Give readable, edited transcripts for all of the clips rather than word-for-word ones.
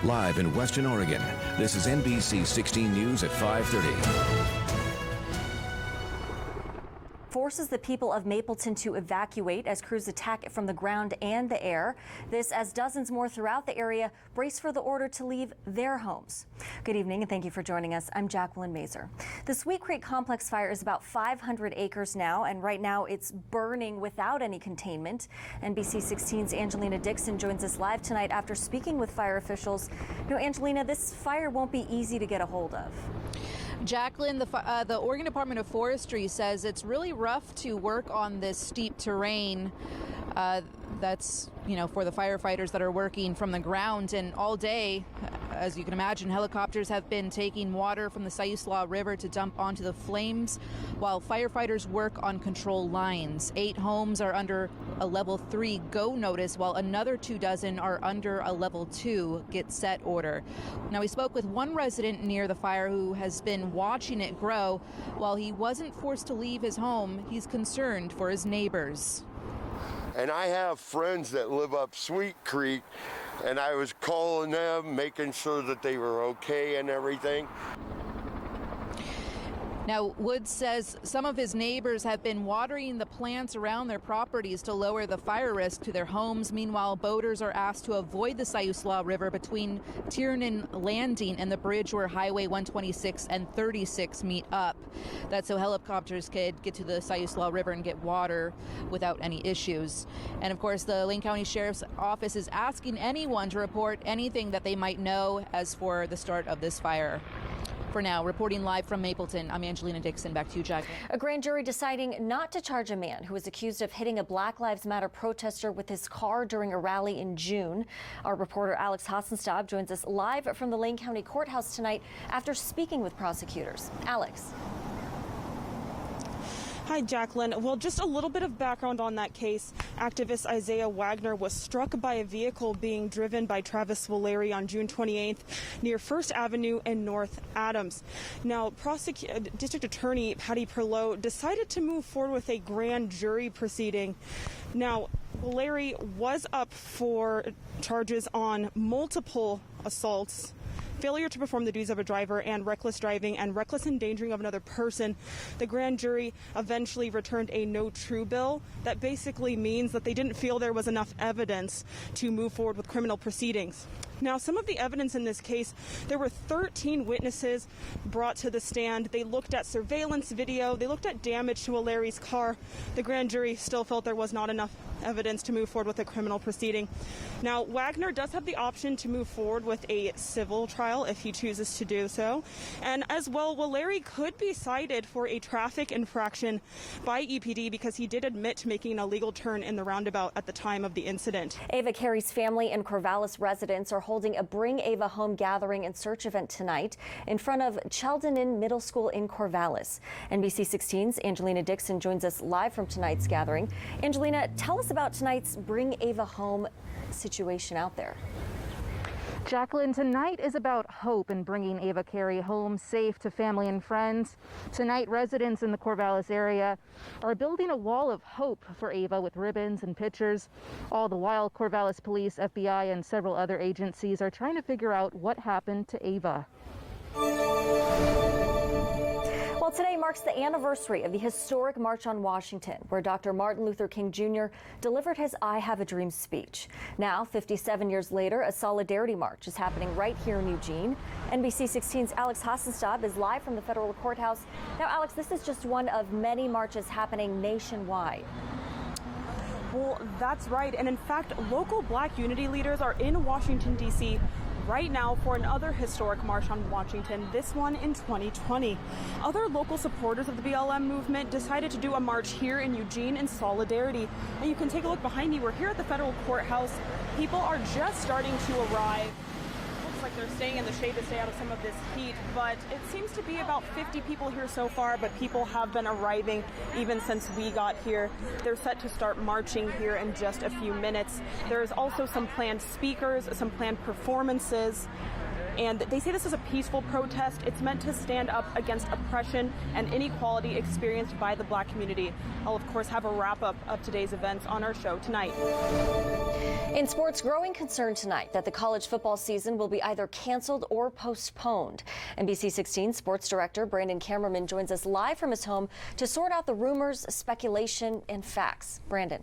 Live in Western Oregon, this is NBC 16 News at 5:30. Forces the people of Mapleton to evacuate as crews attack it from the ground and the air. This as dozens more throughout the area brace for the order to leave their homes. Good evening and thank you for joining us. I'm Jacqueline Mazer. The Sweet Creek Complex fire is about 500 acres now, and right now it's burning without any containment. NBC 16's Angelina Dixon joins us live tonight after speaking with fire officials. You know, Angelina, this fire won't be easy to get a hold of. Jacqueline, the Oregon Department of Forestry says it's really rough to work on this steep terrain. That's, for the firefighters that are working from the ground. And all day, as you can imagine, helicopters have been taking water from the Siuslaw River to dump onto the flames while firefighters work on control lines. 8 homes are under a level 3 go notice, while another 24 are under a level 2 get set order. Now, we spoke with one resident near the fire who has been watching it grow. While he wasn't forced to leave his home, he's concerned for his neighbors. And I have friends that live up Sweet Creek, and I was calling them, making sure that they were okay and everything. Now, Woods says some of his neighbors have been watering the plants around their properties to lower the fire risk to their homes. Meanwhile, boaters are asked to avoid the Siuslaw River between Tiernan Landing and the bridge where Highway 126 and 36 meet up. That's so helicopters could get to the Siuslaw River and get water without any issues. And of course, the Lane County Sheriff's Office is asking anyone to report anything that they might know as for the start of this fire. For now, reporting live from Mapleton, I'm Angelina Dixon. Back to you, Jacqueline. A grand jury deciding not to charge a man who was accused of hitting a Black Lives Matter protester with his car during a rally in June. Our reporter Alex Hassenstab joins us live from the Lane County Courthouse tonight after speaking with prosecutors. Alex. Hi, Jacqueline. Well, just a little bit of background on that case. Activist Isaiah Wagner was struck by a vehicle being driven by Travis Valeri on June 28th near First Avenue and North Adams. Now, District Attorney Patty Perlow decided to move forward with a grand jury proceeding. Now, Valeri was up for charges on multiple assaults, failure to perform the duties of a driver, and reckless driving and reckless endangering of another person. The grand jury eventually returned a no true bill. That basically means that they didn't feel there was enough evidence to move forward with criminal proceedings. Now, some of the evidence in this case, there were 13 witnesses brought to the stand. They looked at surveillance video. They looked at damage to Valeri's car. The grand jury still felt there was not enough evidence to move forward with a criminal proceeding. Now, Wagner does have the option to move forward with a civil trial if he chooses to do so. And as well, Valeri could be cited for a traffic infraction by EPD because he did admit to making an illegal turn in the roundabout at the time of the incident. Ava Carey's family and Corvallis residents are holding a Bring Ava Home gathering and search event tonight in front of Cheldenin Middle School in Corvallis. NBC 16's Angelina Dixon joins us live from tonight's gathering. Angelina, tell us about tonight's Bring Ava Home situation out there. Jacqueline, tonight is about hope and bringing Ava Carey home safe to family and friends. Tonight, residents in the Corvallis area are building a wall of hope for Ava with ribbons and pictures. All the while, Corvallis Police, FBI, and several other agencies are trying to figure out what happened to Ava. Well, today marks the anniversary of the historic March on Washington, where Dr. Martin Luther King Jr. delivered his I Have a Dream speech. Now, 57 years later, a solidarity march is happening right here in Eugene. NBC 16's Alex Hassenstab is live from the federal courthouse. Now, Alex, this is just one of many marches happening nationwide. Well, that's right. And in fact, local Black unity leaders are in Washington, D.C. right now for another historic march on Washington, this one in 2020. Other local supporters of the BLM movement decided to do a march here in Eugene in solidarity. And you can take a look behind me. We're here at the federal courthouse. People are just starting to arrive. Looks like they're staying in the shade to stay out of some of this heat, but it seems to be about 50 people here so far, but people have been arriving even since we got here. They're set to start marching here in just a few minutes. There's also some planned speakers, some planned performances. And they say this is a peaceful protest. It's meant to stand up against oppression and inequality experienced by the Black community. I'll, of course, have a wrap-up of today's events on our show tonight. In sports, growing concern tonight that the college football season will be either canceled or postponed. NBC 16 sports director Brandon Cameraman joins us live from his home to sort out the rumors, speculation, and facts. Brandon.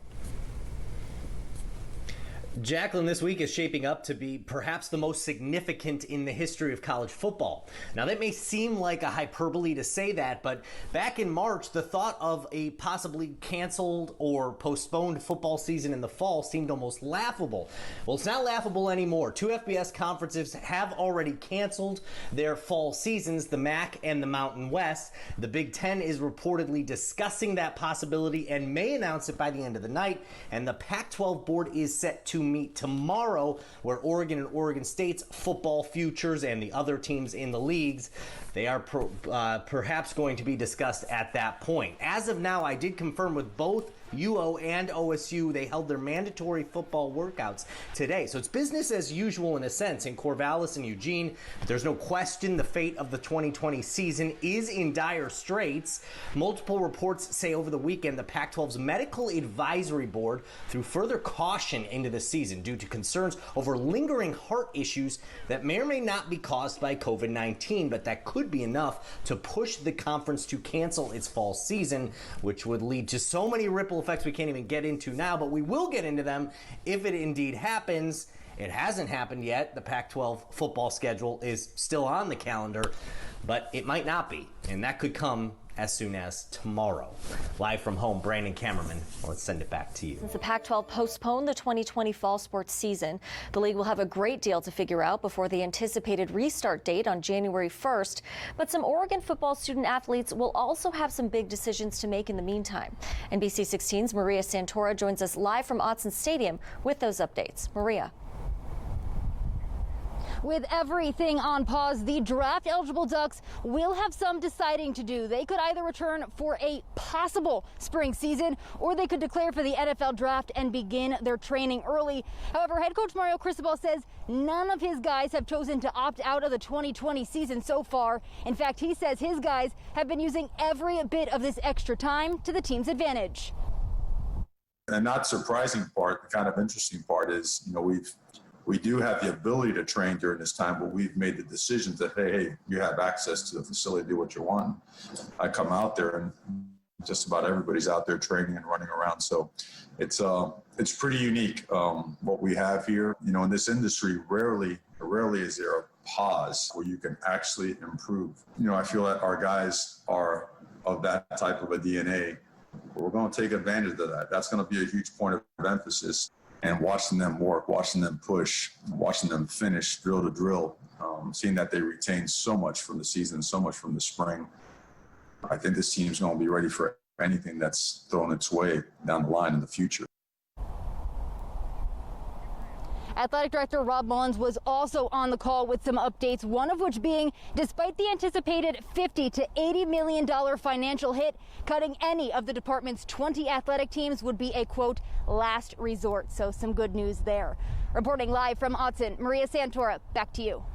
Jacqueline, this week is shaping up to be perhaps the most significant in the history of college football. Now, that may seem like a hyperbole to say that, but back in March, the thought of a possibly canceled or postponed football season in the fall seemed almost laughable. Well, it's not laughable anymore. Two FBS conferences have already canceled their fall seasons, the MAC and the Mountain West. The Big Ten is reportedly discussing that possibility and may announce it by the end of the night, and the Pac-12 board is set to meet tomorrow, where Oregon and Oregon State's football futures and the other teams in the leagues, they are perhaps going to be discussed at that point. As of now, I did confirm with both UO and OSU, they held their mandatory football workouts today. So it's business as usual in a sense in Corvallis and Eugene. There's no question the fate of the 2020 season is in dire straits. Multiple reports say over the weekend the Pac-12's medical advisory board threw further caution into the season due to concerns over lingering heart issues that may or may not be caused by COVID-19, but that could be enough to push the conference to cancel its fall season, which would lead to so many ripple effects we can't even get into now, but we will get into them if it indeed happens. It hasn't happened yet. The Pac-12 football schedule is still on the calendar, but it might not be, and that could come as soon as tomorrow. Live from home, Brandon Cameraman. Let's send it back to you. Since the Pac-12 postponed the 2020 fall sports season, the league will have a great deal to figure out before the anticipated restart date on January 1st. But some Oregon football student athletes will also have some big decisions to make in the meantime. NBC 16's Maria Santora joins us live from Autzen Stadium with those updates. Maria. With everything on pause, the draft-eligible Ducks will have some deciding to do. They could either return for a possible spring season, or they could declare for the NFL draft and begin their training early. However, head coach Mario Cristobal says none of his guys have chosen to opt out of the 2020 season so far. In fact, he says his guys have been using every bit of this extra time to the team's advantage. The not surprising part, the kind of interesting part is, we do have the ability to train during this time, but we've made the decision that, hey, you have access to the facility, do what you want. I come out there and just about everybody's out there training and running around. So it's pretty unique what we have here. In this industry, rarely is there a pause where you can actually improve. I feel that our guys are of that type of a DNA. We're going to take advantage of that. That's going to be a huge point of emphasis. And watching them work, watching them push, watching them finish drill to drill, seeing that they retain so much from the season, so much from the spring. I think this team's going to be ready for anything that's thrown its way down the line in the future. Athletic Director Rob Mullins was also on the call with some updates, one of which being, despite the anticipated $50 to $80 million financial hit, cutting any of the department's 20 athletic teams would be a, quote, last resort. So some good news there. Reporting live from Autzen, Maria Santora, back to you.